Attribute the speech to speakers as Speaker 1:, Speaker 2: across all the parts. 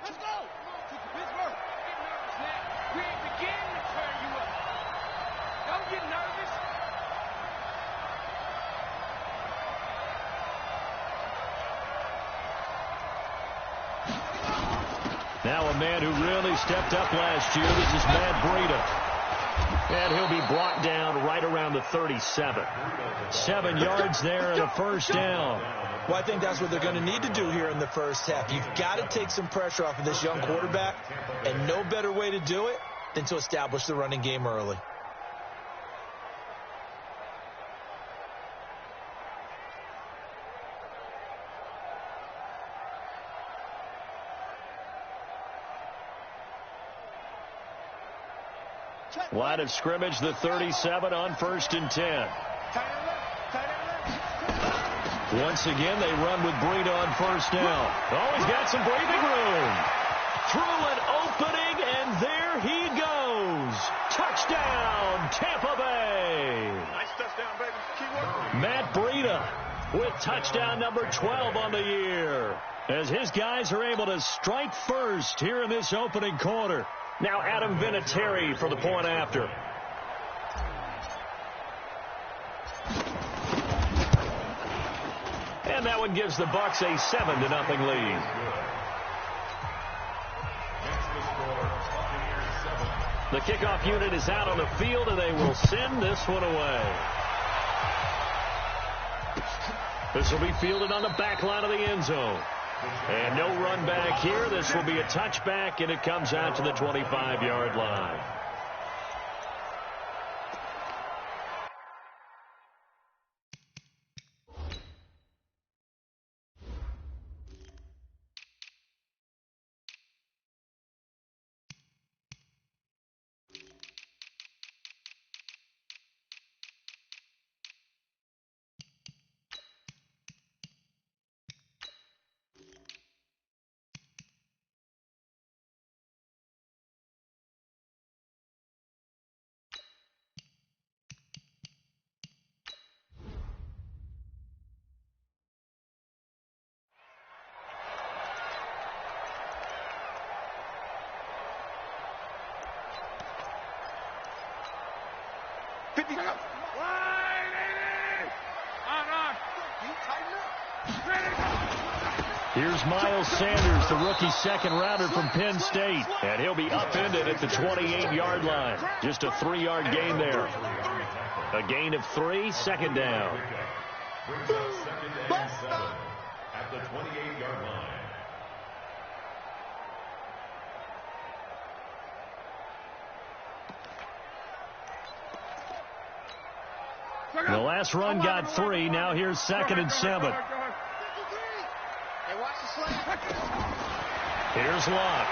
Speaker 1: Let's go. Pittsburgh. We ain't beginning to turn you up. Don't get nervous.
Speaker 2: Now a man who really stepped up last year. This is Matt Breida. And he'll be brought down right around the 37. 7 yards there and a first down.
Speaker 3: Well, I think that's what they're going to need to do here in the first half. You've got to take some pressure off of this young quarterback, and no better way to do it than to establish the running game early.
Speaker 2: Line of scrimmage, the 37 on 1st and 10. Once again, they run with Breida on first down. Oh, he's got some breathing room. Through an opening, and there he goes. Touchdown, Tampa Bay.
Speaker 1: Nice touchdown, baby. Keep working.
Speaker 2: Matt Breida with touchdown number 12 on the year, as his guys are able to strike first here in this opening quarter. Now Adam Vinatieri for the point after. And that one gives the Bucks a 7-0 lead. The kickoff unit is out on the field, and they will send this one away. This will be fielded on the back line of the end zone. And no run back here. This will be a touchback, and it comes out to the 25-yard line. Here's Miles Sanders, the rookie second-rounder from Penn State. And he'll be upended at the 28-yard line. Just a 3-yard gain there. A gain of 3, second down.
Speaker 4: At the 28-yard line.
Speaker 2: The last run got 3. Now here's 2nd and 7. Here's Locke.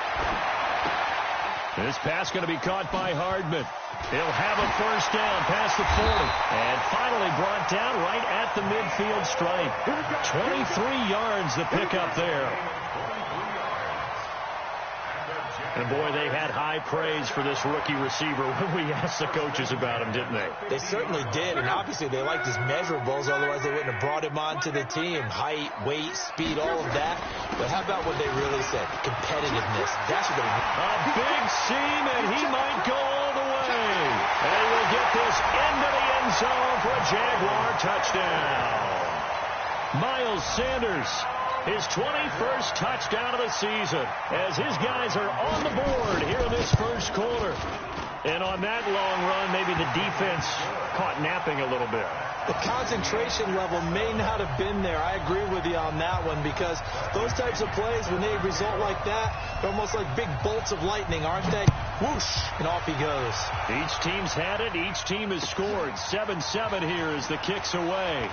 Speaker 2: This pass going to be caught by Hardman. He'll have a first down past the 40. And finally brought down right at the midfield stripe. 23 yards the pickup there. And, boy, they had high praise for this rookie receiver when we asked the coaches about him, didn't they?
Speaker 3: They certainly did, and obviously they liked his measurables, otherwise they wouldn't have brought him onto the team. Height, weight, speed, all of that. But how about what they really said? Competitiveness. That's what they need.
Speaker 2: A big seam, and he might go all the way. And he will get this into the end zone for a Jaguar touchdown. Miles Sanders, his 21st touchdown of the season, as his guys are on the board here in this first quarter. And on that long run, maybe the defense caught napping a little bit.
Speaker 3: The concentration level may not have been there. I agree with you on that one, because those types of plays, when they result like that, they're almost like big bolts of lightning, aren't they? Whoosh, and off he goes.
Speaker 2: Each team's had it. Each team has scored. 7-7 here as the kick's away.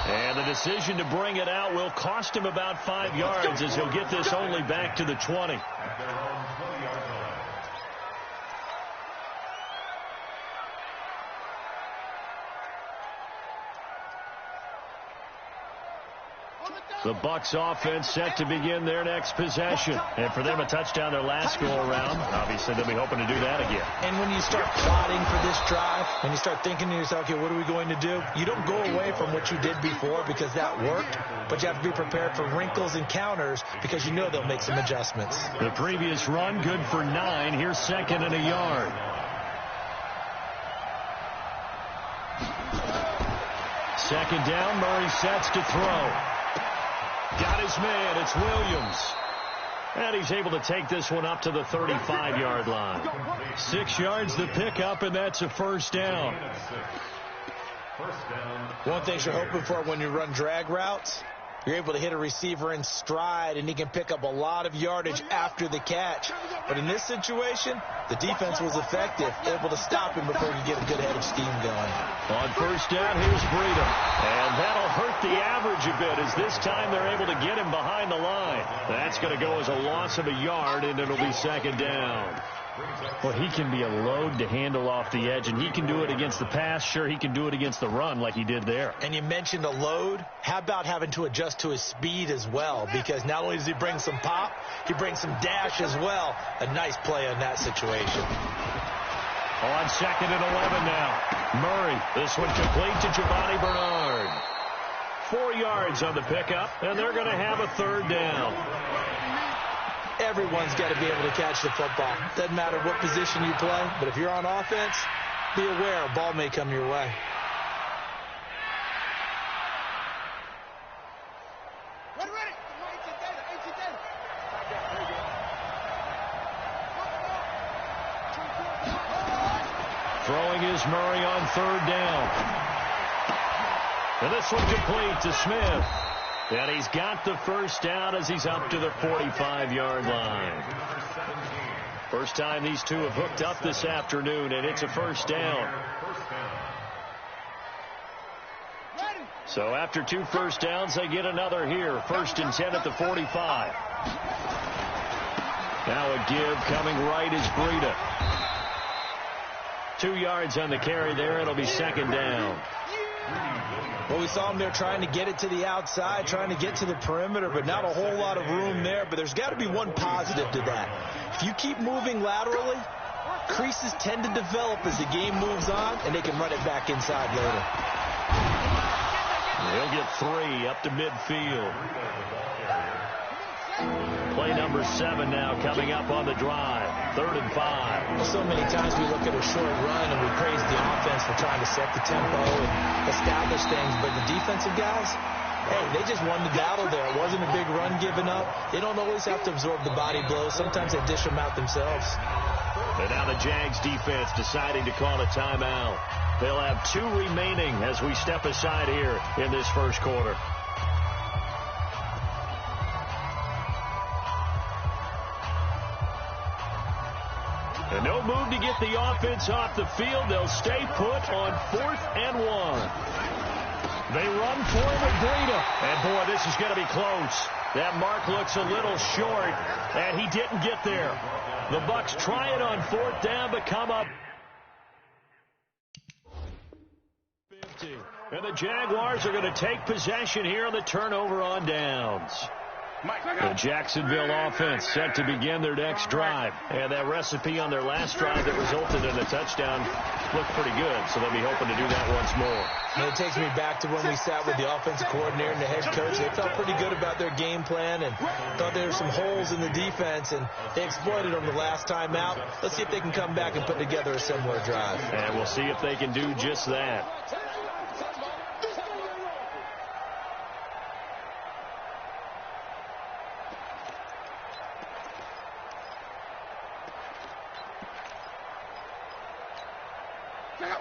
Speaker 2: And the decision to bring it out will cost him about 5 yards, as he'll get this only back to the 20. The Bucs offense set to begin their next possession. And for them, a touchdown their last go-around. Obviously, they'll be hoping to do that again.
Speaker 3: And when you start plotting for this drive, and you start thinking to yourself, okay, what are we going to do? You don't go away from what you did before because that worked, but you have to be prepared for wrinkles and counters because you know they'll make some adjustments.
Speaker 2: The previous run, good for 9. Here's 2nd and a yard. Second down, Murray sets to throw. Got his man, it's Williams. And he's able to take this one up to the 35-yard line. 6 yards the pickup, and that's a first down.
Speaker 3: One thing you're hoping for when you run drag routes, you're able to hit a receiver in stride, and he can pick up a lot of yardage after the catch. But in this situation, the defense was effective, able to stop him before he could get a good head of steam going.
Speaker 2: On first down, here's Breida. And that'll hurt the average a bit as this time they're able to get him behind the line. That's going to go as a loss of a yard, and it'll be 2nd down. Well, he can be a load to handle off the edge, and he can do it against the pass. Sure, he can do it against the run like he did there.
Speaker 3: And you mentioned a load. How about having to adjust to his speed as well? Because not only does he bring some pop, he brings some dash as well. A nice play on that situation.
Speaker 2: On 2nd and 11 now. Murray, this one complete to Giovanni Bernard. 4 yards on the pickup, and they're going to have a 3rd down.
Speaker 3: Everyone's got to be able to catch the football. Doesn't matter what position you play, but if you're on offense, be aware a ball may come your way.
Speaker 2: Throwing is Murray on 3rd down. And this one complete to Smith. And he's got the first down as he's up to the 45-yard line. First time these two have hooked up this afternoon, and it's a first down. So after 2 first downs, they get another here. 1st and 10 at the 45. Now a give coming right is Breida. 2 yards on the carry there. It'll be 2nd down.
Speaker 3: Well, we saw him there trying to get it to the outside, trying to get to the perimeter, but not a whole lot of room there. But there's got to be one positive to that. If you keep moving laterally, creases tend to develop as the game moves on, and they can run it back inside later.
Speaker 2: He'll get 3 up to midfield. Play number 7 now coming up on the drive. 3rd and 5.
Speaker 3: Well, so many times we look at a short run and we praise the offense for trying to set the tempo and establish things. But the defensive guys, hey, they just won the battle there. It wasn't a big run given up. They don't always have to absorb the body blows. Sometimes they dish them out themselves.
Speaker 2: And now the Jags defense deciding to call a timeout. They'll have 2 remaining as we step aside here in this first quarter. And no move to get the offense off the field. They'll stay put on 4th and 1. They run for him with Breida. And, boy, this is going to be close. That mark looks a little short, and he didn't get there. The Bucs try it on 4th down, but come up 50. And the Jaguars are going to take possession here on the turnover on downs. The Jacksonville offense set to begin their next drive. And that recipe on their last drive that resulted in a touchdown looked pretty good, so they'll be hoping to do that once more.
Speaker 3: And it takes me back to when we sat with the offensive coordinator and the head coach. They felt pretty good about their game plan and thought there were some holes in the defense, and they exploited them the last time out. Let's see if they can come back and put together a similar drive.
Speaker 2: And we'll see if they can do just that.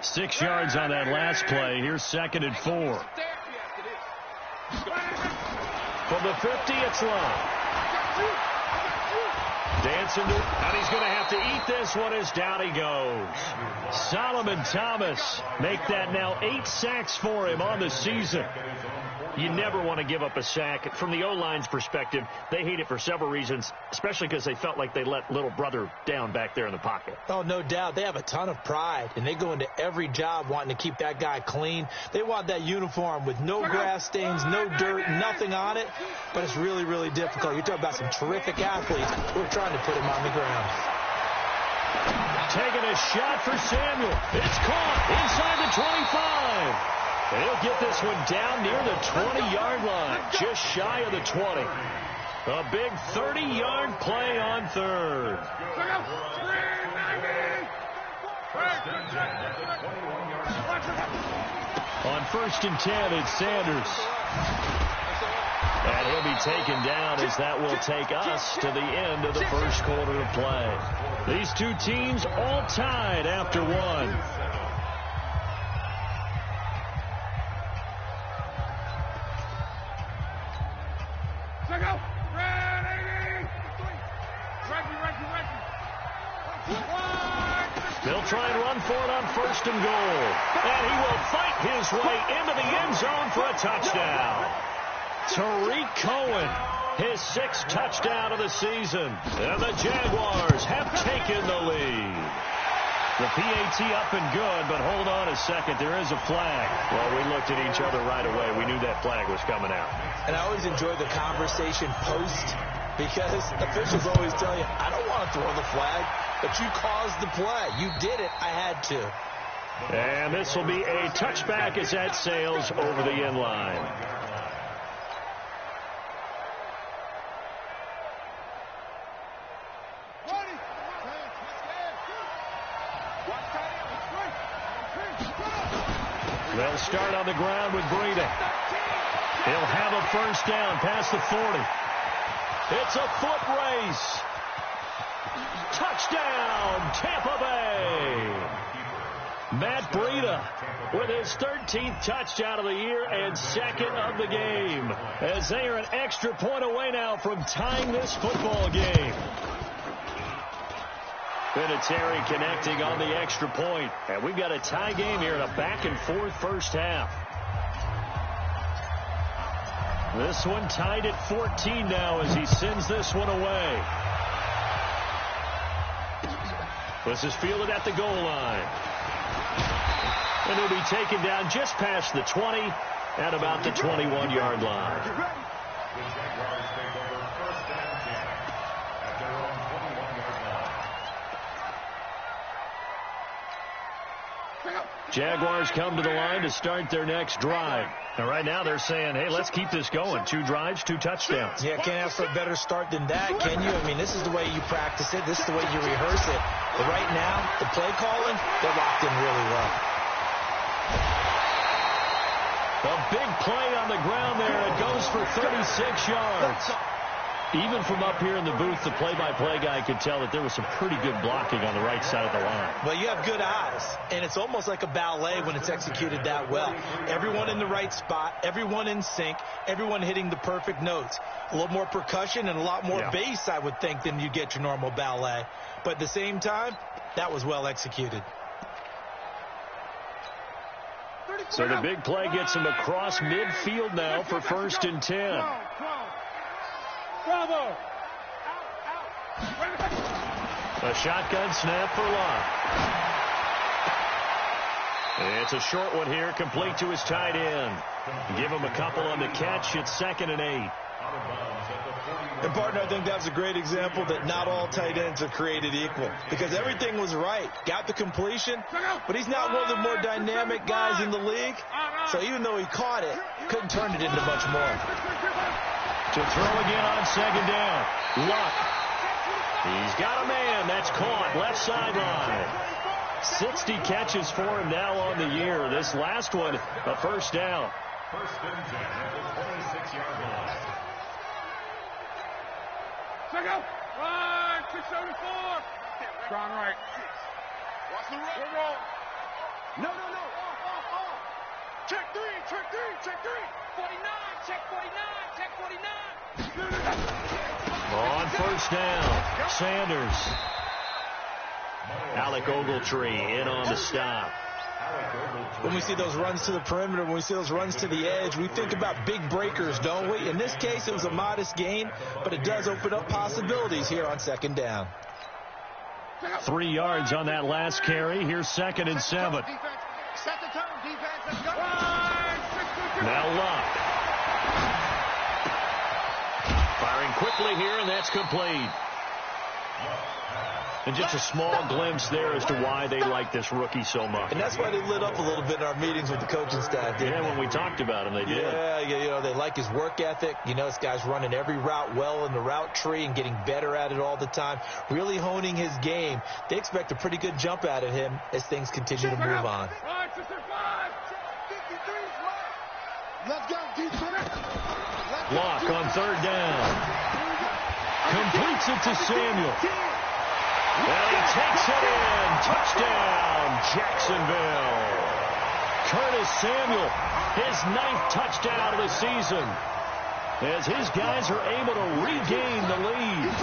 Speaker 2: Six yards on that last play. Here's 2nd and 4. From the 50, it's long. Dancing, and he's going to have to eat this one as down he goes. Solomon Thomas make that now 8 sacks for him on the season. You never want to give up a sack. From the O-line's perspective, they hate it for several reasons, especially because they felt like they let little brother down back there in the pocket.
Speaker 3: Oh, no doubt. They have a ton of pride, and they go into every job wanting to keep that guy clean. They want that uniform with no grass stains, no dirt, nothing on it, but it's really, really difficult. You're talking about some terrific athletes who are trying to put him on the ground.
Speaker 2: Taking a shot for Samuel. It's caught inside the 25. And he'll get this one down near the 20-yard line, just shy of the 20. A big 30-yard play on third. On 1st and 10, it's Sanders. And he'll be taken down as that will take us to the end of the first quarter of play. These two teams all tied after one. They'll try and run for it on 1st and goal. And he will fight his way into the end zone for a touchdown. Tariq Cohen, his 6th touchdown of the season. And the Jaguars have taken the lead. The PAT up and good, but hold on a second. There is a flag. Well, we looked at each other right away. We knew that flag was coming out.
Speaker 3: And I always enjoy the conversation post, because officials always tell you, I don't want to throw the flag, but you caused the play. You did it. I had to.
Speaker 2: And this will be a touchback as that sails over the end line. They'll start on the ground with Breida. He'll have a first down past the 40. It's a foot race. Touchdown, Tampa Bay. Matt Breida with his 13th touchdown of the year and 2nd of the game, as they are an extra point away now from tying this football game. Vinatieri connecting on the extra point. And we've got a tie game here in a back-and-forth first half. This one tied at 14 now as he sends this one away. This is fielded at the goal line. And he'll be taken down just past the 20 at about the 21-yard line.
Speaker 4: The Jaguars take over 1st and 10 at their own 21-yard line.
Speaker 2: Jaguars come to the line to start their next drive. And right now they're saying, hey, let's keep this going. 2 drives, 2 touchdowns.
Speaker 3: Yeah, can't ask for a better start than that, can you? I mean, this is the way you practice it. This is the way you rehearse it. But right now, the play calling, they're locked in really well.
Speaker 2: A big play on the ground there. It goes for 36 yards. Even from up here in the booth, the play-by-play guy could tell that there was some pretty good blocking on the right side of the line.
Speaker 3: Well, you have good eyes, and it's almost like a ballet when it's executed that well. Everyone in the right spot, everyone in sync, everyone hitting the perfect notes. A little more percussion and a lot more bass, I would think, than you get your normal ballet. But at the same time, that was well executed.
Speaker 2: So the big play gets him across midfield now for 1st and 10.
Speaker 1: Bravo!
Speaker 2: A shotgun snap for Locke. It's a short one here, complete to his tight end. Give him a couple on the catch. It's 2nd and 8.
Speaker 3: And, partner, I think that's a great example that not all tight ends are created equal, because everything was right. Got the completion, but he's not one of the more dynamic guys in the league. So even though he caught it, couldn't turn it into much more.
Speaker 2: To throw again on 2nd down. Luck. He's got a man. That's caught. Left sideline. 60 catches for him now on the year. This last one, a first down.
Speaker 4: 1st and 10 at the 26-yard line.
Speaker 1: Check out. 674. Strong right. Watch the roll. No. Check 3. 49. Check 49. Check 49.
Speaker 2: On 1st down, Sanders. Alec Ogletree in on the stop.
Speaker 3: When we see those runs to the perimeter, when we see those runs to the edge, we think about big breakers, don't we? In this case, it was a modest gain, but it does open up possibilities here on second down.
Speaker 2: 3 yards on that last carry. Here's 2nd and 7. Now Luck. Firing quickly here, and that's complete. And just a small glimpse there as to why they like this rookie so much.
Speaker 3: And that's why they lit up a little bit in our meetings with the coaching staff.
Speaker 2: Yeah, when we talked about him, they did.
Speaker 3: Yeah, you know, they like his work ethic. You know, this guy's running every route well in the route tree and getting better at it all the time, really honing his game. They expect a pretty good jump out of him as things continue to move on.
Speaker 2: Luck on 3rd down. Completes it to Samuel. And he takes it in. Touchdown, Jacksonville. Curtis Samuel, his 9th touchdown of the season, as his guys are able to regain the lead.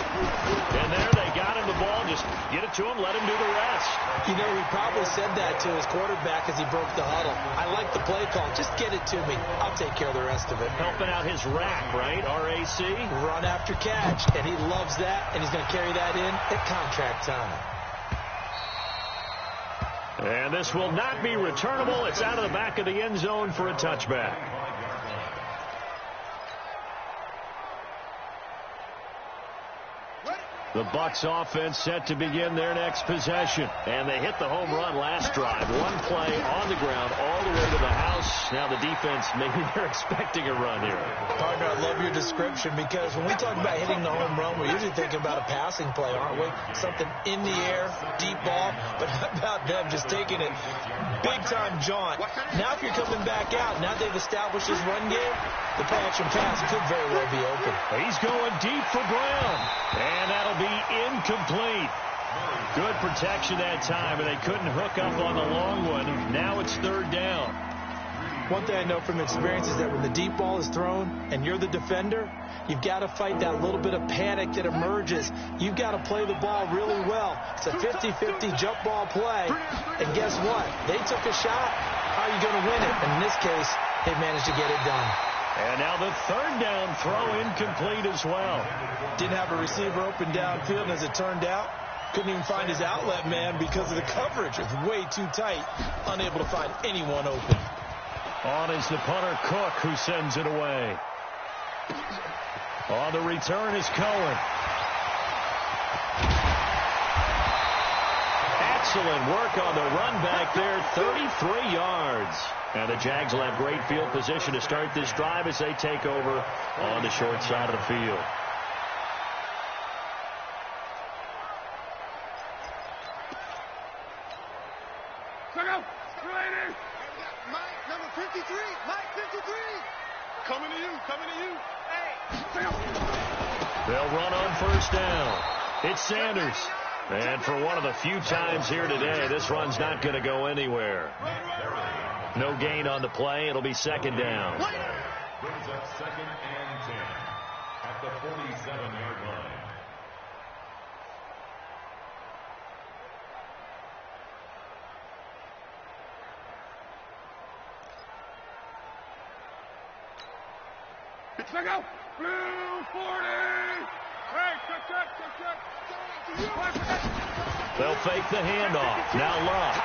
Speaker 2: And there they got him the ball. Just get it to him, let him do the rest.
Speaker 3: You know, he probably said that to his quarterback as he broke the huddle. I like the play call. Just get it to me. I'll take care of the rest of it.
Speaker 2: Helping out his rack, right? RAC.
Speaker 3: Run after catch. And he loves that, and he's going to carry that in at contract time.
Speaker 2: And this will not be returnable. It's out of the back of the end zone for a touchback. The Bucs offense set to begin their next possession. And they hit the home run last drive. One play on the ground all the way to the house. Now the defense, maybe they're expecting a run here.
Speaker 3: Partner, I love your description because when we talk about hitting the home run, we're usually thinking about a passing play, aren't we? Something in the air, deep ball. But how about them just taking it big-time jaunt? Now if you're coming back out, now they've established this run game, the play-action pass could very well be open.
Speaker 2: He's going deep for Brown. And that'll be incomplete. Good protection that time, and they couldn't hook up on the long one. Now it's 3rd down.
Speaker 3: One thing I know from experience is that when the deep ball is thrown and you're the defender, you've got to fight that little bit of panic that emerges. You've got to play the ball really well. It's a 50-50 jump ball play. And guess what? They took a shot. How are you going to win it? And in this case, they managed to get it done.
Speaker 2: And now the 3rd down throw incomplete as well.
Speaker 3: Didn't have a receiver open downfield, and as it turned out, couldn't even find his outlet man because of the coverage. It was way too tight, unable to find anyone open.
Speaker 2: On is the punter, Cook, who sends it away. On the return is Cohen. Excellent work on the run back there, 33 yards. And the Jags will have great field position to start this drive as they take over on the short side of the field.
Speaker 1: Mike, number 53. Mike, 53. Coming to you. Coming to you. Hey.
Speaker 2: They'll run on 1st down. It's Sanders. And for one of the few times here today, this run's not going to go anywhere. No gain on the play. It'll be 2nd down.
Speaker 4: Brings up 2nd and 10 at the 47-yard line.
Speaker 1: Check out. Blue 40. Hey, check.
Speaker 2: They'll fake the handoff. Now Luck.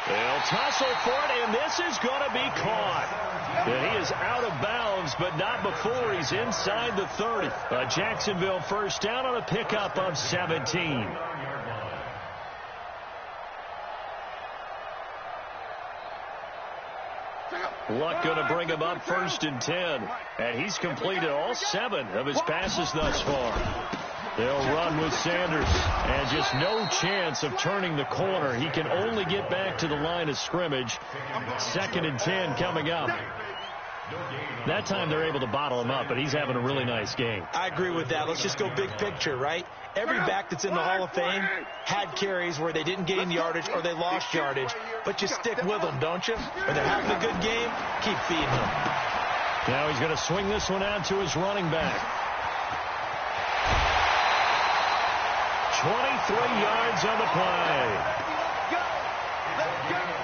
Speaker 2: They'll tussle for it, and this is going to be caught. And he is out of bounds, but not before he's inside the 30. A Jacksonville 1st down on a pickup of 17. Luck going to bring him up 1st and 10. And he's completed all 7 of his passes thus far. They'll run with Sanders. And just no chance of turning the corner. He can only get back to the line of scrimmage. 2nd and 10 coming up. That time they're able to bottle him up, but he's having a really nice game.
Speaker 3: I agree with that. Let's just go big picture, right? Every back that's in the Hall of Fame had carries where they didn't gain yardage or they lost yardage. But you stick with them, don't you? When they're having a good game, keep feeding them.
Speaker 2: Now he's going to swing this one out to his running back. 23 yards on the play.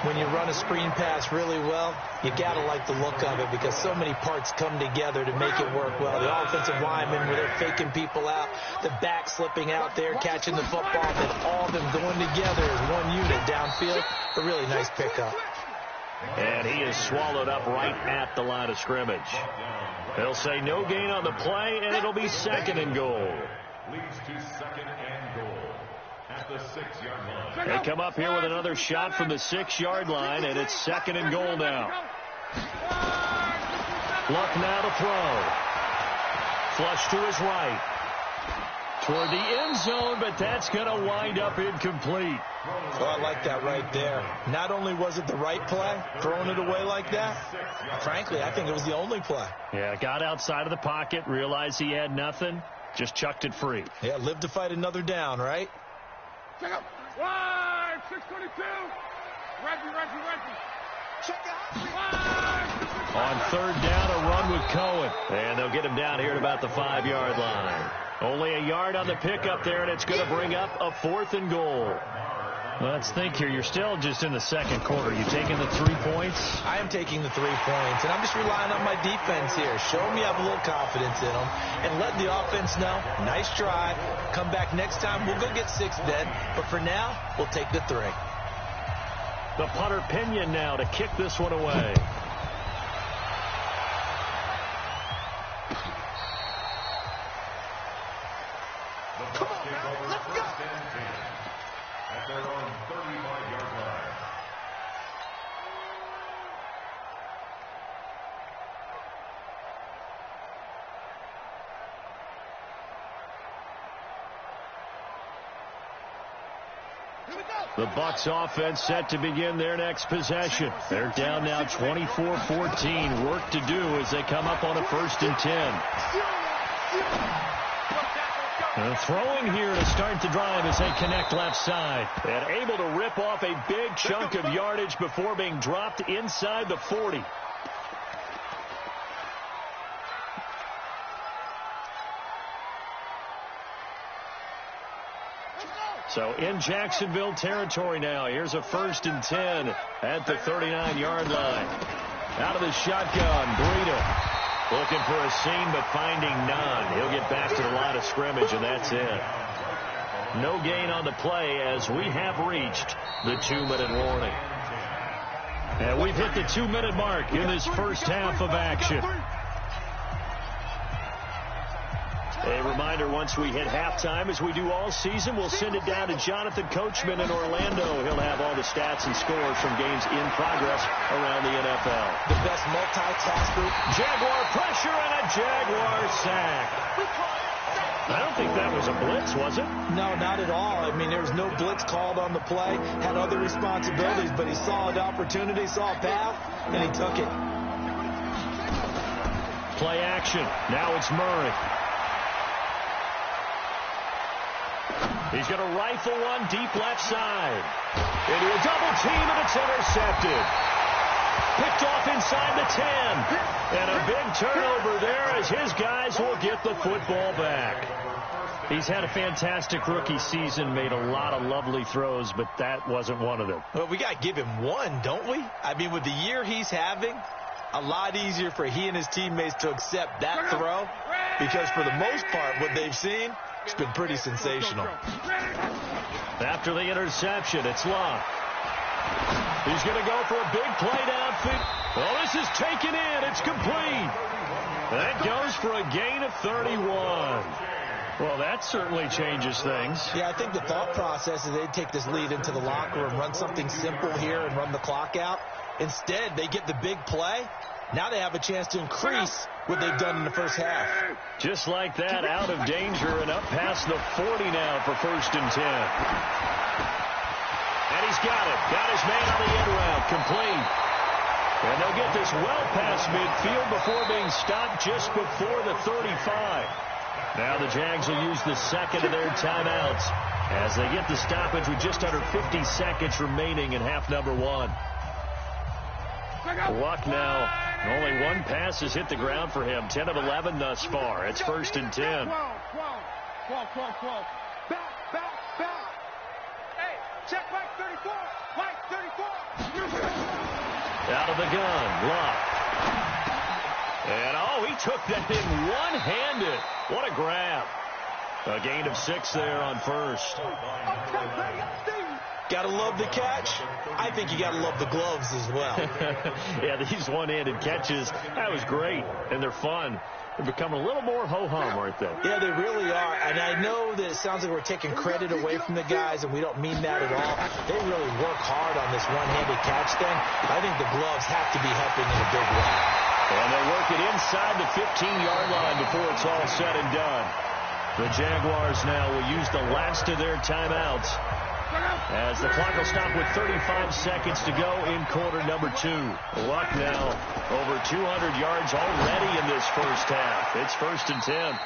Speaker 3: When you run a screen pass really well, you got to like the look of it because so many parts come together to make it work well. The offensive linemen, where they're faking people out, the back slipping out there, catching the football, and then all of them going together as one unit downfield. A really nice pickup.
Speaker 2: And he is swallowed up right at the line of scrimmage. They'll say no gain on the play, and it'll be 2nd and goal.
Speaker 4: Leads to 2nd and goal at the 6-yard line.
Speaker 2: They come up here with another shot from the 6-yard line, and it's 2nd and goal now. Luck now to throw. Flush to his right. Toward the end zone, but that's going to wind up incomplete.
Speaker 3: Oh, I like that right there. Not only was it the right play, throwing it away like that, frankly, I think it was the only play.
Speaker 2: Yeah, got outside of the pocket, realized he had nothing, just chucked it free.
Speaker 3: Yeah, live to fight another down, right?
Speaker 1: Check out. Wide, 622. Reggie. Check out.
Speaker 2: On 3rd down, a run with Cohen. And they'll get him down here at about the 5-yard line. Only a yard on the pickup there, and it's going to bring up a 4th and goal. Let's think here. You're still just in the 2nd quarter. You taking the 3 points?
Speaker 3: I am taking the 3 points, and I'm just relying on my defense here. Show them you have a little confidence in them, and let the offense know, nice try. Come back next time. We'll go get 6 then, but for now, we'll take the 3.
Speaker 2: The punter Pinion now to kick this one away.
Speaker 4: Come on, man. Let's go. At their own 35-yard line.
Speaker 2: The Bucs offense set to begin their next possession. They're down now 24-14. Work to do as they come up on a 1st and 10. Throwing here to start the drive as they connect left side. And able to rip off a big chunk of yardage before being dropped inside the 40. So in Jacksonville territory now. Here's a 1st and 10 at the 39-yard line. Out of the shotgun, Breida. Looking for a seam, but finding none. He'll get back to the line of scrimmage, and that's it. No gain on the play as we have reached the 2-minute warning. And we've hit the 2-minute mark in this first half of action. A reminder, once we hit halftime, as we do all season, we'll send it down to Jonathan Coachman in Orlando. He'll have all the stats and scores from games in progress around the NFL.
Speaker 3: The best multitasker.
Speaker 2: Jaguar pressure and a Jaguar sack. I don't think that was a blitz, was it?
Speaker 3: No, not at all. I mean, there was no blitz called on the play. Had other responsibilities, but he saw an opportunity, saw a path, and he took it.
Speaker 2: Play action. Now it's Murray. He's going to rifle one deep left side. Into a double team, and it's intercepted. Picked off inside the 10. And a big turnover there as his guys will get the football back. He's had a fantastic rookie season, made a lot of lovely throws, but that wasn't one of them.
Speaker 3: Well, we got to give him one, don't we? I mean, with the year he's having, a lot easier for he and his teammates to accept that throw, because for the most part, what they've seen, it's been pretty sensational.
Speaker 2: After the interception, it's Luck. He's going to go for a big play downfield. Oh, this is taken in. It's complete. That goes for a gain of 31. Well, that certainly changes things.
Speaker 3: Yeah, I think the thought process is they'd take this lead into the locker room, run something simple here and run the clock out. Instead, they get the big play. Now they have a chance to increase what they've done in the first half.
Speaker 2: Just like that, out of danger and up past the 40 now for 1st and 10. And he's got it. Got his man on the end route. Complete. And they'll get this well past midfield before being stopped just before the 35. Now the Jags will use the second of their timeouts as they get the stoppage with just under 50 seconds remaining in half number 1. Luck now. Only one pass has hit the ground for him. 10 of 11 thus far. It's 1st and 10.
Speaker 1: 12. Back. Hey, Check Mike 34. Mike 34.
Speaker 2: Out of the gun, Luck. And, oh, he took that in one-handed. What a grab. A gain of 6 there on first.
Speaker 3: Gotta love the catch. I think you gotta love the gloves as well.
Speaker 2: Yeah, these one-handed catches, that was great, and they're fun. They're becoming a little more ho-hum, aren't they?
Speaker 3: Yeah, they really are. And I know that it sounds like we're taking credit away from the guys, and we don't mean that at all. They really work hard on this one-handed catch thing. I think the gloves have to be helping in a big way.
Speaker 2: And they'll work it inside the 15-yard line before it's all said and done. The Jaguars now will use the last of their timeouts as the clock will stop with 35 seconds to go in quarter number 2. Luck now over 200 yards already in this first half. It's 1st and 10.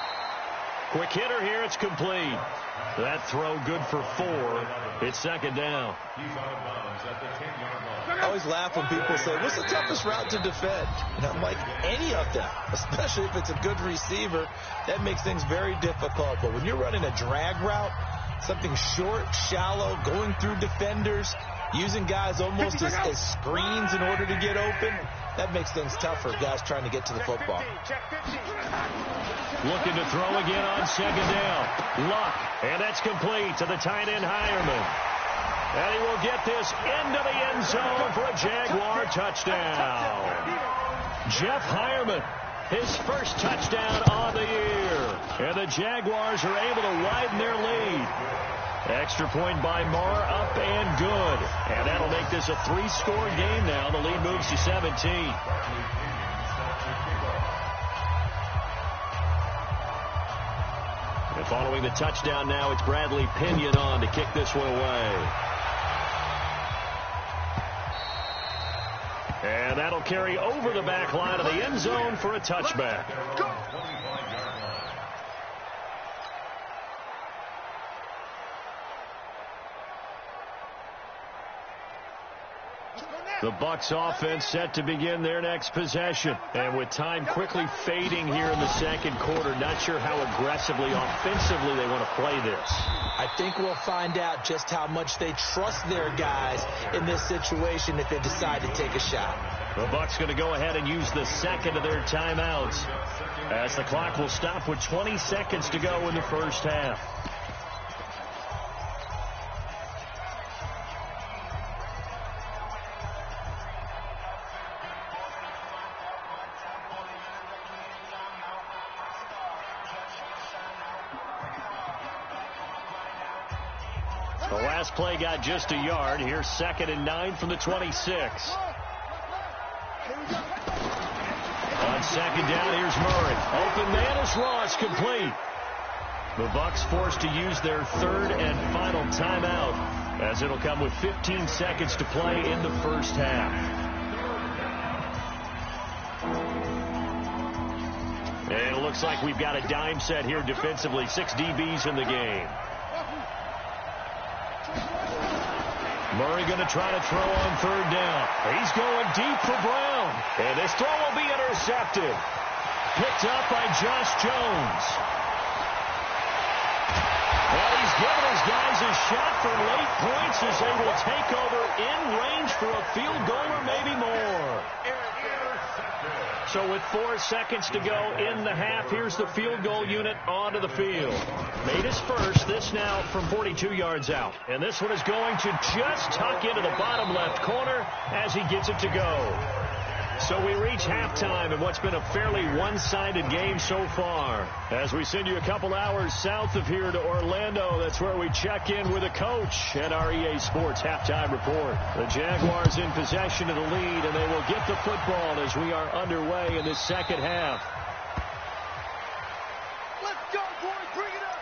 Speaker 2: Quick hitter here. It's complete. That throw good for 4. It's 2nd down.
Speaker 3: I always laugh when people say, what's the toughest route to defend? And I'm like, any of them, especially if it's a good receiver. That makes things very difficult. But when you're running a drag route, something short, shallow, going through defenders, using guys almost as screens in order to get open, that makes things tough for guys trying to get to the football.
Speaker 2: Looking to throw again on 2nd down. Luck, and that's complete to the tight end Hireman. And he will get this into the end zone for a Jaguar touchdown. Jeff Hireman, his first touchdown on the year. And the Jaguars are able to widen their lead. Extra point by Marr, up and good. And that'll make this a 3-score game now. The lead moves to 17. And following the touchdown now, it's Bradley Pinion on to kick this one away. And that'll carry over the back line of the end zone for a touchback. The Bucs offense set to begin their next possession. And with time quickly fading here in the second quarter, not sure how aggressively, offensively they want to play this.
Speaker 3: I think we'll find out just how much they trust their guys in this situation if they decide to take a shot.
Speaker 2: The Bucs going to go ahead and use the second of their timeouts as the clock will stop with 20 seconds to go in the first half. The last play got just a yard. Here's 2nd and 9 from the 26. On 2nd down, here's Murray. Open man is Ross, complete. The Bucs forced to use their 3rd and final timeout as it'll come with 15 seconds to play in the first half. And it looks like we've got a dime set here defensively. 6 DBs in the game. Murray going to try to throw on 3rd down. He's going deep for Brown. And this throw will be intercepted. Picked up by Josh Jones. And he's given his guys a shot for late points as they will take over in range for a field goal or maybe more. So with 4 seconds to go in the half, here's the field goal unit onto the field. Made his first, this now from 42 yards out. And this one is going to just tuck into the bottom left corner as he gets it to go. So we reach halftime in what's been a fairly one-sided game so far. As we send you a couple hours south of here to Orlando, that's where we check in with a coach at our EA Sports Halftime Report. The Jaguars in possession of the lead, and they will get the football as we are underway in this second half.
Speaker 1: Let's go, boys. Bring it up.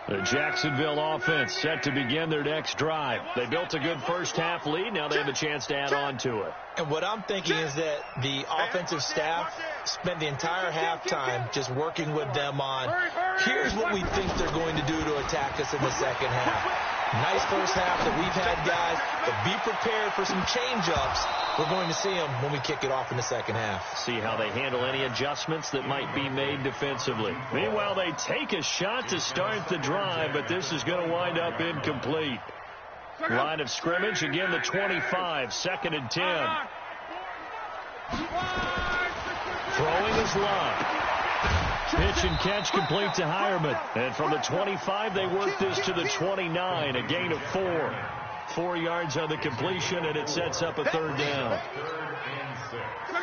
Speaker 2: The Jacksonville offense set to begin their next drive. They built a good first half lead. Now they have a chance to add on to it.
Speaker 3: And what I'm thinking is that the offensive staff spent the entire halftime just working with them on, here's what we think they're going to do to attack us in the second half. Nice first half that we've had, guys, but be prepared for some change-ups. We're going to see them when we kick it off in the second half.
Speaker 2: See how they handle any adjustments that might be made defensively. Meanwhile, they take a shot to start the drive, but this is going to wind up incomplete. Line of scrimmage, again the 25, 2nd and 10. Throwing is Love. Pitch and catch complete to Hireman. And from the 25, they work this to the 29, a gain of 4. 4 yards on the completion, and it sets up a 3rd down.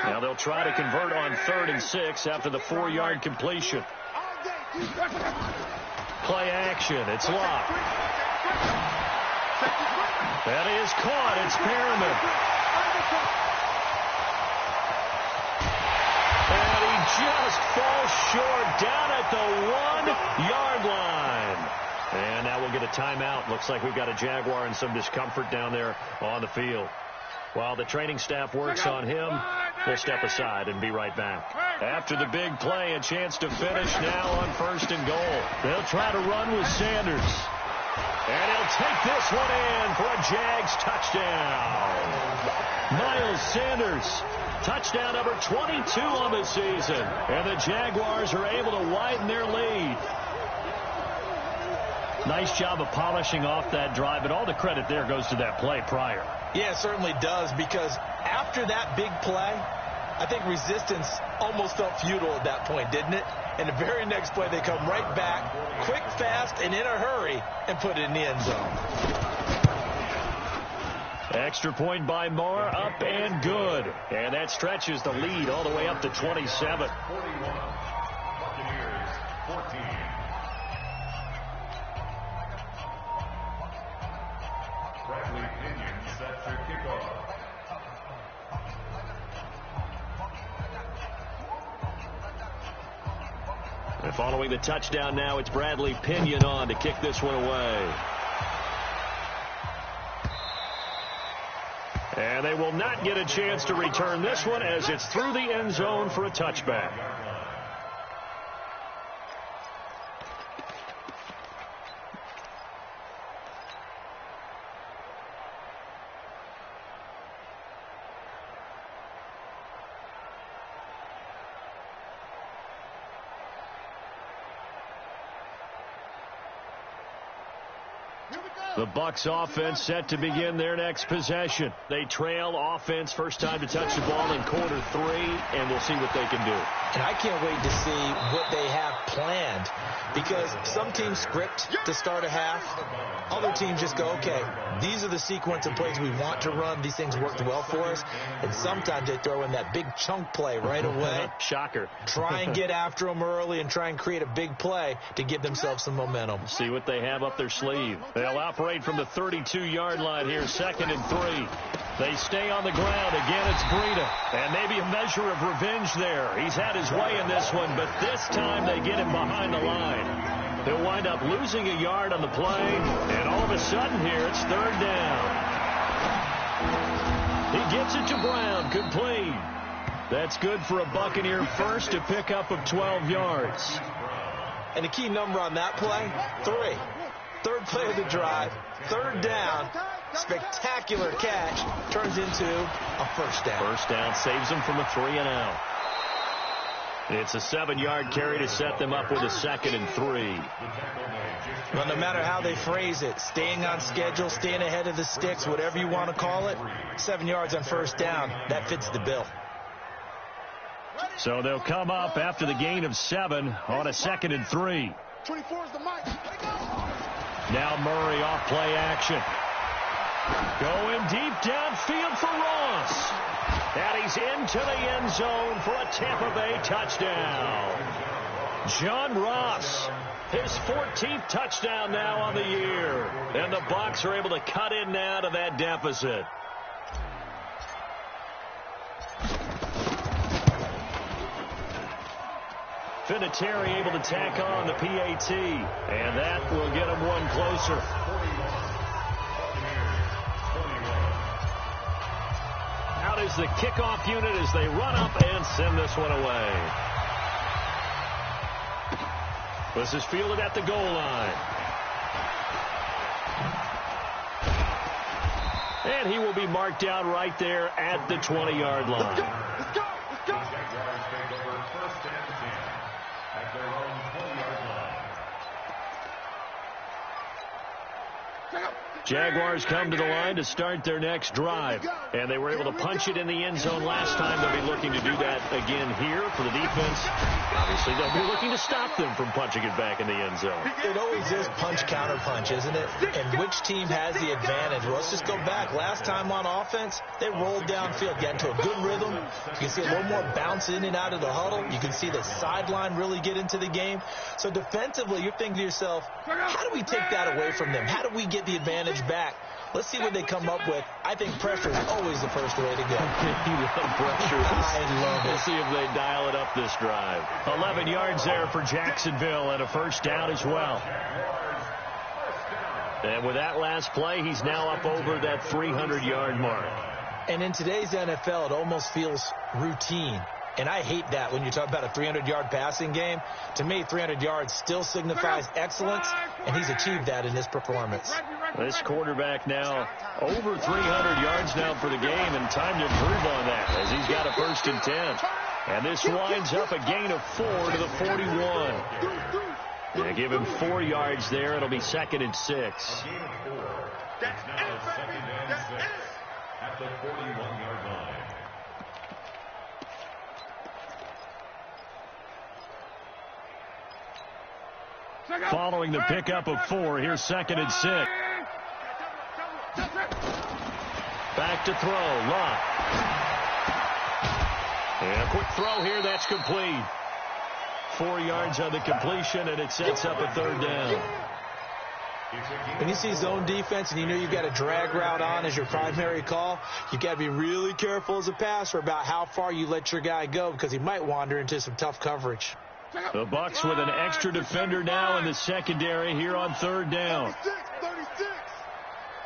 Speaker 2: Now they'll try to convert on 3rd and 6 after the 4-yard completion. Play action. It's Locke. That is caught. It's Perriman. And he just falls short down at the 1-yard line. And now we'll get a timeout. Looks like we've got a Jaguar in some discomfort down there on the field. While the training staff works on him, we'll step aside and be right back. After the big play, a chance to finish now on 1st and goal. They'll try to run with Sanders. And he'll take this one in for a Jags touchdown. Miles Sanders, touchdown number 22 on the season. And the Jaguars are able to widen their lead. Nice job of polishing off that drive, but all the credit there goes to that play prior.
Speaker 3: Yeah, it certainly does, because after that big play, I think resistance almost felt futile at that point, didn't it? And the very next play, they come right back, quick, fast, and in a hurry, and put it in the end zone.
Speaker 2: Extra point by Moore, up and good. And that stretches the lead all the way up to 27.
Speaker 4: 41, Buccaneers 14. Bradley Pinion set to kickoff.
Speaker 2: And following the touchdown now, it's Bradley Pinion on to kick this one away. And they will not get a chance to return this one as it's through the end zone for a touchback. The Bucs offense set to begin their next possession. They trail offense first time to touch the ball in quarter 3, and we'll see what they can do.
Speaker 3: And I can't wait to see what they have planned, because some teams script to start a half. Other teams just go, okay, these are the sequence of plays we want to run. These things worked well for us. And sometimes they throw in that big chunk play right away.
Speaker 2: Shocker.
Speaker 3: Try and get after them early and try and create a big play to give themselves some momentum.
Speaker 2: See what they have up their sleeve. They'll operate from the 32-yard line here, 2nd and 3. They stay on the ground. Again, it's Breida. And maybe a measure of revenge there. He's had his way in this one, but this time they get him behind the line. They'll wind up losing a yard on the play, and all of a sudden here, it's 3rd down. He gets it to Brown, complete. That's good for a Buccaneer first to pick up of 12 yards.
Speaker 3: And the key number on that play, 3. 3rd play of the drive, 3rd down, spectacular catch, turns into a 1st down.
Speaker 2: 1st down saves them from a 3-and-out. It's a 7-yard carry to set them up with a 2nd and 3.
Speaker 3: Well, no matter how they phrase it, staying on schedule, staying ahead of the sticks, whatever you want to call it, 7 yards on 1st down, that fits the bill.
Speaker 2: So they'll come up after the gain of 7 on a 2nd and 3.
Speaker 1: 24 is the mic.
Speaker 2: Now Murray off play action. Going deep downfield for Ross. And he's into the end zone for a Tampa Bay touchdown. John Ross, his 14th touchdown now on the year. And the Bucs are able to cut in now to that deficit. Vinatieri able to tack on the PAT. And that will get him one closer. Out is the kickoff unit as they run up and send this one away. This is fielded at the goal line. And he will be marked down right there at the 20-yard line.
Speaker 1: Let's go! Let's go!
Speaker 4: Jaguars take over first and 10 at their own 20-yard line.
Speaker 2: Jaguars come to the line to start their next drive. And they were able to punch it in the end zone last time. They'll be looking to do that again here for the defense. Obviously, they'll be looking to stop them from punching it back in the end zone.
Speaker 3: It always is punch-counter-punch, isn't it? And which team has the advantage? Well, let's just go back. Last time on offense, they rolled downfield, got into a good rhythm. You can see a little more bounce in and out of the huddle. You can see the sideline really get into the game. So defensively, you're thinking to yourself, how do we take that away from them? How do we get the advantage back? Let's see what they come up with. I think pressure is always the first way to go.
Speaker 2: You love pressure.
Speaker 3: I love it.
Speaker 2: We'll see if they dial it up this drive. 11 yards there for Jacksonville and a first down as well. And with that last play, he's now up over that 300-yard mark.
Speaker 3: And in today's NFL, it almost feels routine. And I hate that when you talk about a 300-yard passing game. To me, 300 yards still signifies excellence, and he's achieved that in his performance.
Speaker 2: This quarterback now over 300 yards now for the game, and time to improve on that as he's got a first and 10. And this winds up a gain of 4 to the 41. They give him 4 yards there. It'll be second and 6.
Speaker 4: A gain of 4. It's now second and 6 at the 41-yard line.
Speaker 2: Following the pickup of 4, here's second and 6. Back to throw, Love. And a quick throw here, that's complete. 4 yards on the completion, and it sets up a third down.
Speaker 3: When you see zone defense and you know you've got a drag route on as your primary call, you've got to be really careful as a passer about how far you let your guy go because he might wander into some tough coverage.
Speaker 2: The Bucs with an extra defender now in the secondary here on third down.
Speaker 1: 36.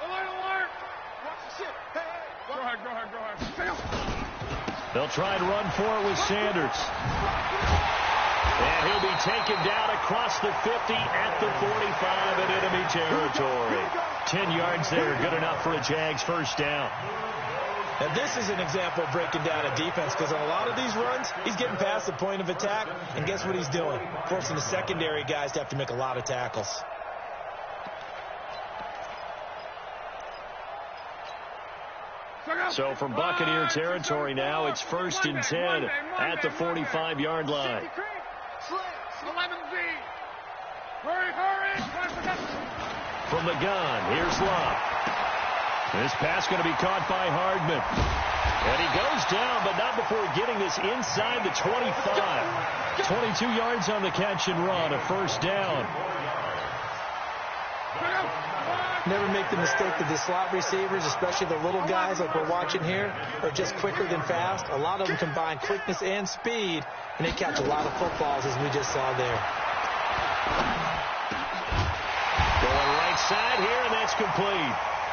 Speaker 1: Alert. Watch the shit. Hey. Go ahead.
Speaker 2: They'll try and run for it with Sanders. And he'll be taken down across the 50 at the 45 in enemy territory. 10 yards there, good enough for a Jags first down.
Speaker 3: And this is an example of breaking down a defense because on a lot of these runs, he's getting past the point of attack, and guess what he's doing? Forcing the secondary guys to have to make a lot of tackles.
Speaker 2: So from Buccaneer territory now, it's first and 10 at the 45-yard line.
Speaker 1: 11Z. Hurry.
Speaker 2: From the gun, here's Love. This pass going to be caught by Hardman. And he goes down, but not before getting this inside the 25. 22 yards on the catch and run, a first down.
Speaker 3: Never make the mistake that the slot receivers, especially the little guys like we're watching here, are just quicker than fast. A lot of them combine quickness and speed, and they catch a lot of footballs, as we just saw there.
Speaker 2: Going right side here, and that's complete.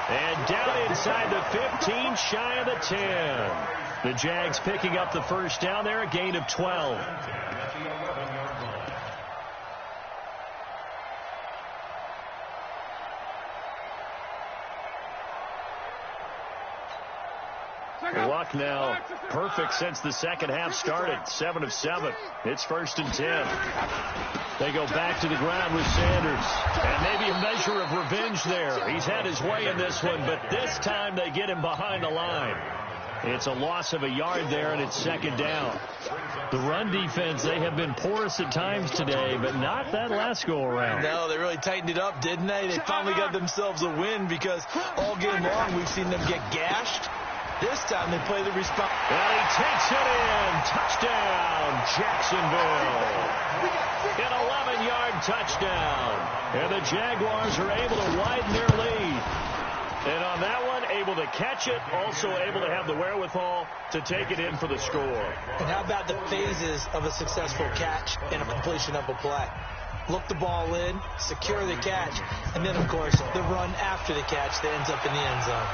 Speaker 2: And down inside the 15, shy of the 10. The Jags picking up the first down there, a gain of 12. Luck now perfect since the second half started. 7 of 7. It's first and 10. They go back to the ground with Sanders. And maybe a measure of revenge there. He's had his way in this one, but this time they get him behind the line. It's a loss of a yard there, and it's second down. The run defense, they have been porous at times today, but not that last go-around.
Speaker 3: No, they really tightened it up, didn't they? They finally got themselves a win because all game long we've seen them get gashed. This time they play the response.
Speaker 2: And he takes it in. Touchdown, Jacksonville. An 11-yard touchdown. And the Jaguars are able to widen their lead. And on that one, able to catch it, also able to have the wherewithal to take it in for the score.
Speaker 3: And how about the phases of a successful catch and a completion of a play? Look the ball in, secure the catch, and then, of course, the run after the catch that ends up in the end zone.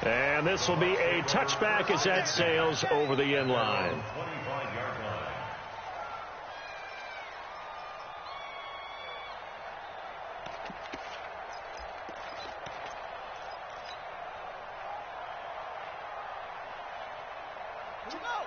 Speaker 2: And this will be a touchback as that sails over the end line.
Speaker 4: 25-yard line.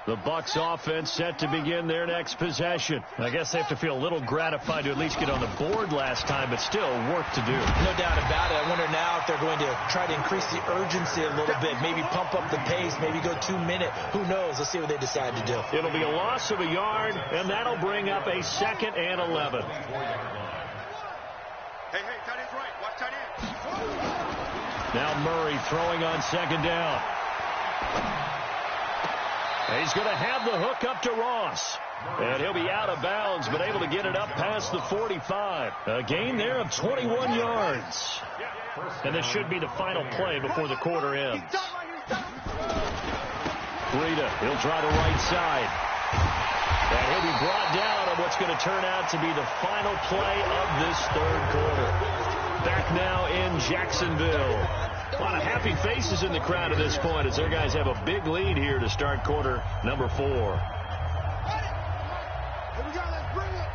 Speaker 2: The Bucs offense set to begin their next possession. I guess they have to feel a little gratified to at least get on the board last time, but still work to do.
Speaker 3: No doubt about it. I wonder now if they're going to try to increase the urgency a little bit, maybe pump up the pace, maybe go 2 minute. Who knows? Let's see what they decide to do.
Speaker 2: It'll be a loss of a yard, and that'll bring up a 2nd and 11.
Speaker 1: Hey, tight end's right. Watch tight end.
Speaker 2: Now Murray throwing on 2nd down. He's going to have the hook up to Ross. And he'll be out of bounds, but able to get it up past the 45. A gain there of 21 yards. And this should be the final play before the quarter ends. Breida, he'll try the right side. And he'll be brought down on what's going to turn out to be the final play of this 3rd quarter. Back now in Jacksonville. A lot of happy faces in the crowd at this point as their guys have a big lead here to start quarter number 4.
Speaker 1: Here we go. Let's bring it.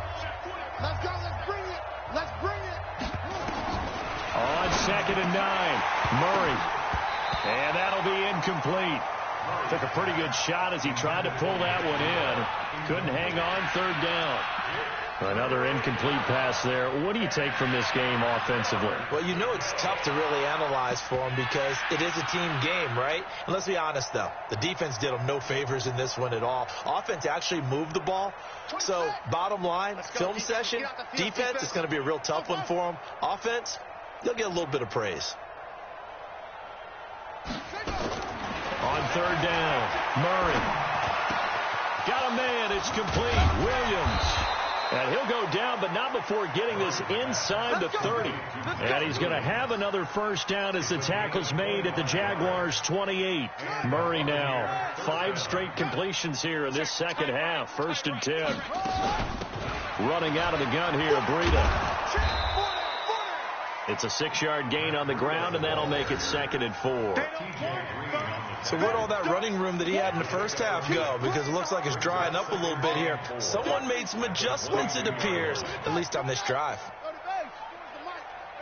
Speaker 1: Let's go. Let's bring it. Let's bring it.
Speaker 2: On 2nd and 9, Murray. And that'll be incomplete. Took a pretty good shot as he tried to pull that one in. Couldn't hang on 3rd down. Another incomplete pass there. What do you take from this game offensively?
Speaker 3: Well, you know it's tough to really analyze for them because it is a team game, right? And let's be honest, though. The defense did them no favors in this one at all. Offense actually moved the ball. So, bottom line, film session, defense is going to be a real tough one for them. Offense, they'll get a little bit of praise.
Speaker 2: On 3rd down, Murray. Got a man. It's complete. Williams. And he'll go down, but not before getting this inside the 30. And he's going to have another 1st down as the tackle's made at the Jaguars' 28. Murray now. 5 straight completions here in this 2nd half. 1st and 10. Running out of the gun here, Breida. It's a 6-yard gain on the ground, and that'll make it 2nd and 4.
Speaker 3: So where'd all that running room that he had in the 1st half go? Because it looks like it's drying up a little bit here. Someone made some adjustments, it appears, at least on this drive.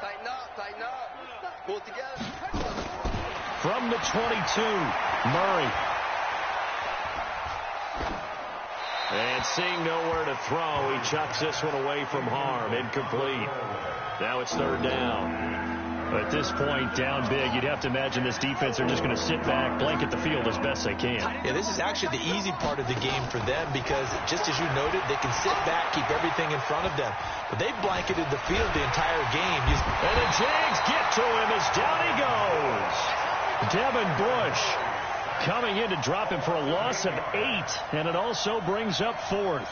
Speaker 1: Tighten up. Tighten up. Pull it together.
Speaker 2: From the 22, Murray. And seeing nowhere to throw, he chucks this one away from harm. Incomplete. Now it's 3rd down. At this point, down big, you'd have to imagine this defense are just going to sit back, blanket the field as best they can.
Speaker 3: Yeah, this is actually the easy part of the game for them because, just as you noted, they can sit back, keep everything in front of them. But they blanketed the field the entire game.
Speaker 2: And the Jags get to him as down he goes. Devin Bush coming in to drop him for a loss of 8, and it also brings up 4th.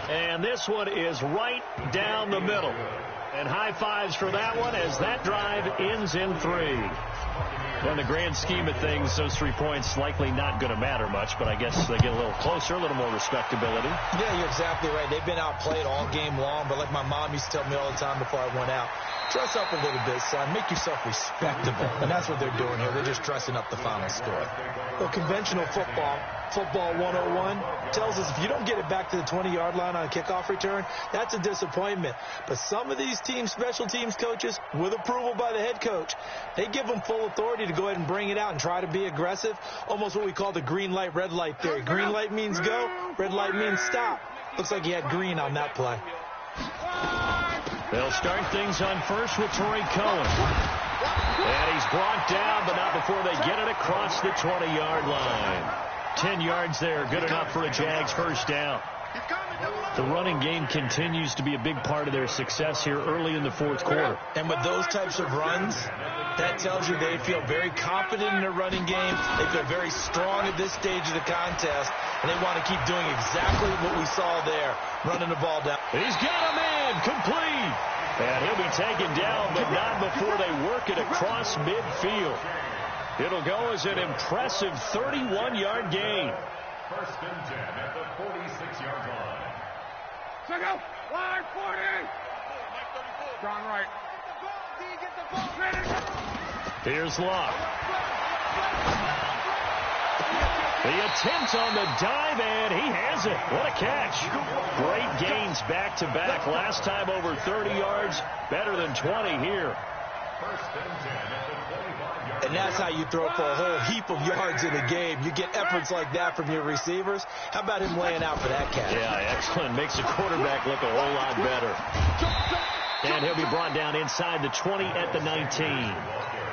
Speaker 2: And this one is right down the middle. And high fives for that one as that drive ends in 3. In the grand scheme of things, those 3 points likely not going to matter much, but I guess they get a little closer, a little more respectability.
Speaker 3: Yeah, you're exactly right. They've been outplayed all game long, but like my mom used to tell me all the time before I went out, dress up a little bit, son. Make yourself respectable. And that's what they're doing here. They're just dressing up the final score. Well, conventional football 101, tells us if you don't get it back to the 20-yard line on a kickoff return, that's a disappointment. But some of these teams, special teams coaches, with approval by the head coach, they give them full authority to go ahead and bring it out and try to be aggressive, almost what we call the green light, red light theory. Green light means go, red light means stop. Looks like he had green on that play.
Speaker 2: They'll start things on first with Troy Cohen. And he's brought down, but not before they get it across the 20-yard line. 10 yards there, good enough for a Jags 1st down. The running game continues to be a big part of their success here early in the 4th quarter.
Speaker 3: And with those types of runs, that tells you they feel very confident in their running game. They feel very strong at this stage of the contest, and they want to keep doing exactly what we saw there, running the ball down.
Speaker 2: He's got a man, complete. And he'll be taken down, but not before they work it across midfield. It'll go as an impressive 31-yard gain.
Speaker 4: 1st and 10 at the 46-yard line.
Speaker 1: Check out. Line 40. Strong right.
Speaker 2: Here's Locke. The attempt on the dive, and he has it. What a catch. Great gains back-to-back. Last time over 30 yards, better than 20 here.
Speaker 3: And that's how you throw for a whole heap of yards in a game. You get efforts like that from your receivers. How about him laying out for that catch?
Speaker 2: Yeah, excellent. Makes the quarterback look a whole lot better. And he'll be brought down inside the 20 at the 19.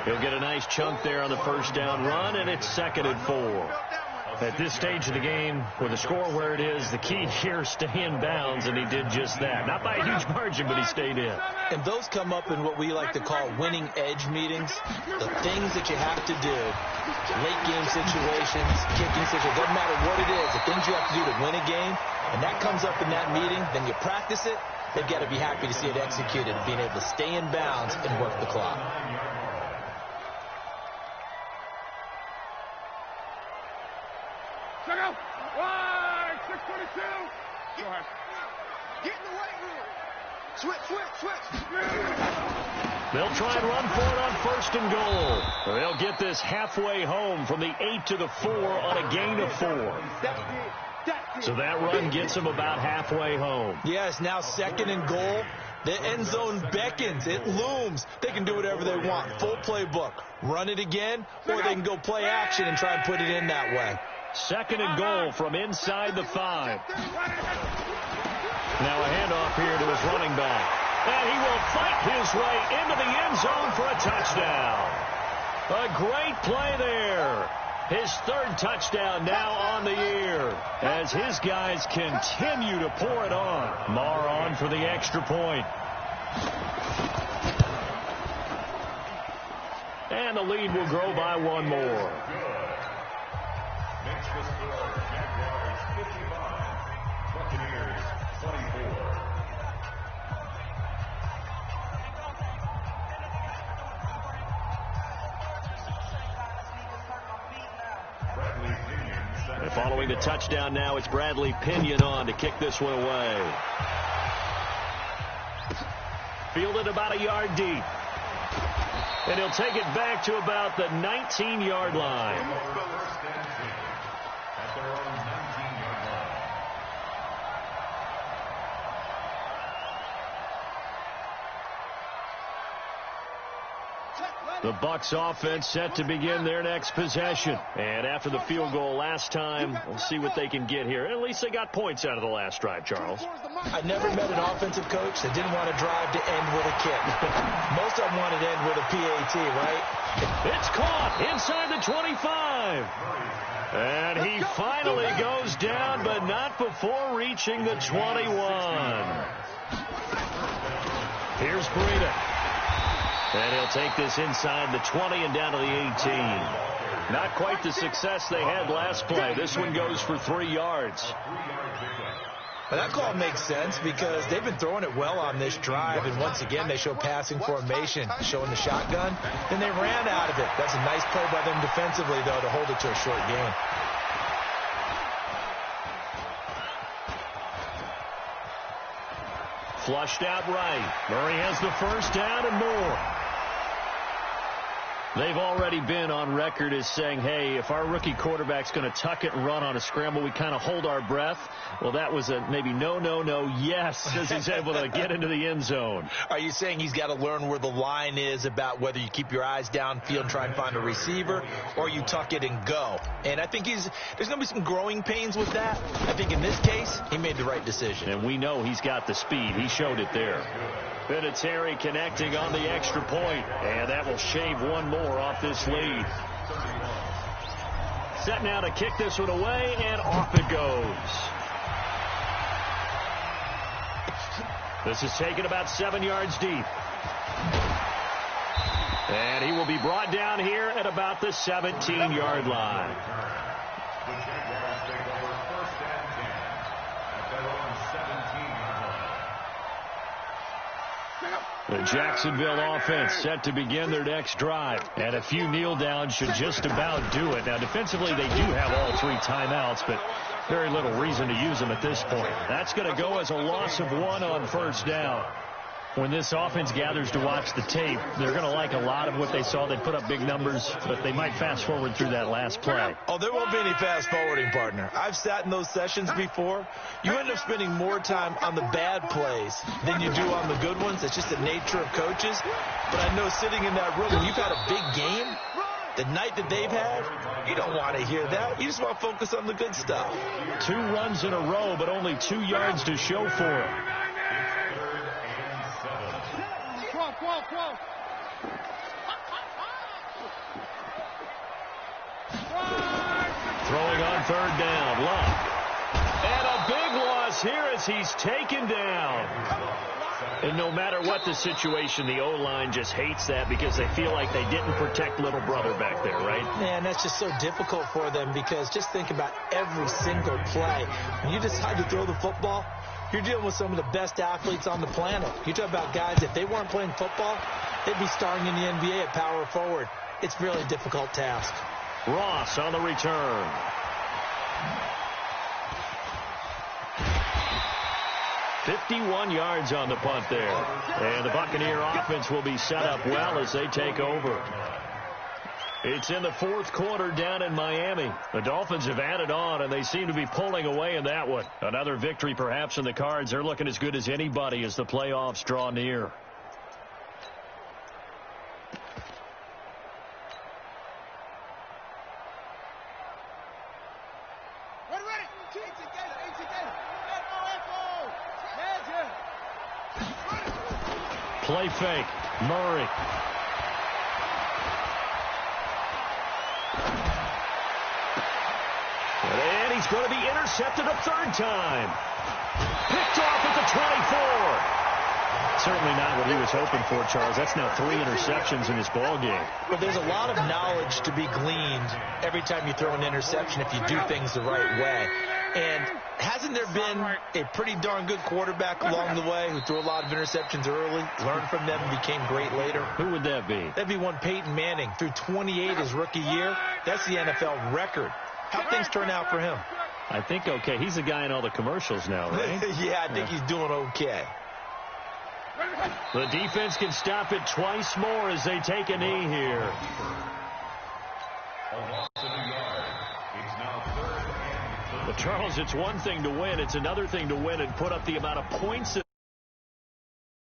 Speaker 2: He'll get a nice chunk there on the first down run, and it's 2nd and 4. At this stage of the game, with the score where it is, the key here is stay in bounds, and he did just that. Not by a huge margin, but he stayed in.
Speaker 3: And those come up in what we like to call winning edge meetings. The things that you have to do, late game situations, kicking situations, doesn't matter what it is, the things you have to do to win a game, and that comes up in that meeting, then you practice it, they've got to be happy to see it executed, being able to stay in bounds and work the clock.
Speaker 1: Check out. Wide. 622. Go ahead. Get in the weight room. Switch.
Speaker 2: They'll try and run for it on 1st and goal. They'll get this halfway home from the 8 to the 4 on a gain of 4. So that run gets them about halfway home.
Speaker 3: Yes, now 2nd and goal. The end zone beckons. It looms. They can do whatever they want. Full playbook. Run it again, or they can go play action and try and put it in that way.
Speaker 2: 2nd and goal from inside the 5. Now a handoff here to his running back. And he will fight his way into the end zone for a touchdown. A great play there. His 3rd touchdown now on the year as his guys continue to pour it on. Marr on for the extra point. And the lead will grow by 1 more.
Speaker 4: Makes the score Jaguars 55, Buccaneers 24.
Speaker 2: And following the touchdown now, it's Bradley Pinion on to kick this one away. Fielded about a yard deep. And he'll take it back to about the 19-yard line. The Bucs offense set to begin their next possession. And after the field goal last time, we'll see what they can get here. At least they got points out of the last drive, Charles.
Speaker 3: I never met an offensive coach that didn't want to drive to end with a kick. Most of them wanted to end with a PAT, right?
Speaker 2: It's caught inside the 25. And he finally goes down, but not before reaching the 21. Here's Breida. And he'll take this inside the 20 and down to the 18. Not quite the success they had last play. This one goes for 3 yards.
Speaker 3: Well, that call makes sense because they've been throwing it well on this drive, and once again they show passing formation, showing the shotgun, and they ran out of it. That's a nice play by them defensively, though, to hold it to a short gain.
Speaker 2: Flushed out right. Murray has the first down and more. They've already been on record as saying, hey, if our rookie quarterback's going to tuck it and run on a scramble, we kind of hold our breath. Well, that was a maybe no, yes, as he's able to get into the end zone.
Speaker 3: Are you saying he's got to learn where the line is about whether you keep your eyes downfield and try and find a receiver, or you tuck it and go? And I think there's going to be some growing pains with that. I think in this case, he made the right decision.
Speaker 2: And we know he's got the speed. He showed it there. Vinatieri connecting on the extra point, and that will shave 1 more off this lead. Set now to kick this one away, and off it goes. This is taken about 7 yards deep. And he will be brought down here at about the 17-yard line.
Speaker 4: The Jaguars take over 1st and 10 at their own 17-yard line.
Speaker 2: The Jacksonville offense set to begin their next drive. And a few kneel downs should just about do it. Now, defensively, they do have all 3 timeouts, but very little reason to use them at this point. That's going to go as a loss of 1 on 1st down. When this offense gathers to watch the tape, they're going to like a lot of what they saw. They put up big numbers, but they might fast forward through that last play.
Speaker 3: Oh, there won't be any fast forwarding, partner. I've sat in those sessions before. You end up spending more time on the bad plays than you do on the good ones. It's just the nature of coaches. But I know sitting in that room, when you've had a big game, the night that they've had, you don't want to hear that. You just want to focus on the good stuff.
Speaker 2: 2 runs in a row, but only 2 yards to show for it. Throwing on 3rd down, Love. And a big loss here as he's taken down. And no matter what the situation, the O-line just hates that because they feel like they didn't protect little brother back there, right?
Speaker 3: Man, that's just so difficult for them because just think about every single play. When you decide to throw the football, you're dealing with some of the best athletes on the planet. You talk about guys, if they weren't playing football, they'd be starring in the NBA at power forward. It's a really difficult task.
Speaker 2: Ross on the return. "51 yards on the punt there. And the Buccaneer offense will be set up well as they take over. It's in the 4th quarter down in Miami. The Dolphins have added on, and they seem to be pulling away in that one. Another victory perhaps in the cards. They're looking as good as anybody as the playoffs draw near. Play fake. Murray. And he's going to be intercepted a 3rd time. Picked off at the 24. Certainly not what he was hoping for, Charles. That's now 3 interceptions in this ball game.
Speaker 3: But there's a lot of knowledge to be gleaned every time you throw an interception if you do things the right way. And hasn't there been a pretty darn good quarterback along the way who threw a lot of interceptions early, learned from them, and became great later?
Speaker 2: Who would that be?
Speaker 3: That'd be one Peyton Manning. Threw 28 his rookie year. That's the NFL record. How'd things turn out for him?
Speaker 2: I think okay. He's the guy in all the commercials now, right?
Speaker 3: Yeah, I think he's doing okay.
Speaker 2: The defense can stop it twice more as they take a knee here. Well, Charles, it's one thing to win. It's another thing to win and put up the amount of points that